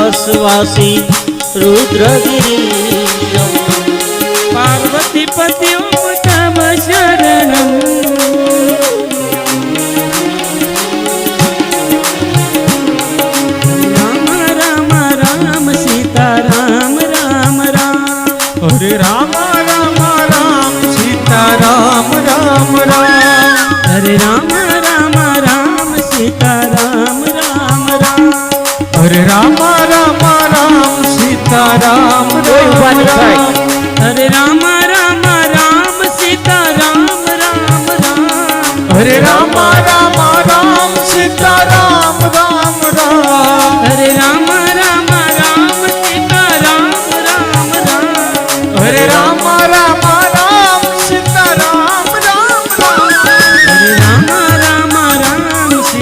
कैलासवासी रुद्रगिरीशं पार्वतीपतिं तव शरणं राम राम राम सीता राम राम राम हरे राम राम राम सीता राम राम राम हरे राम राम राम सीता राम राम राम हरे राम राम राम सीता राम राम राम हरे राम राम राम सीता राम राम राम हरे राम राम राम सीता राम राम राम हरे राम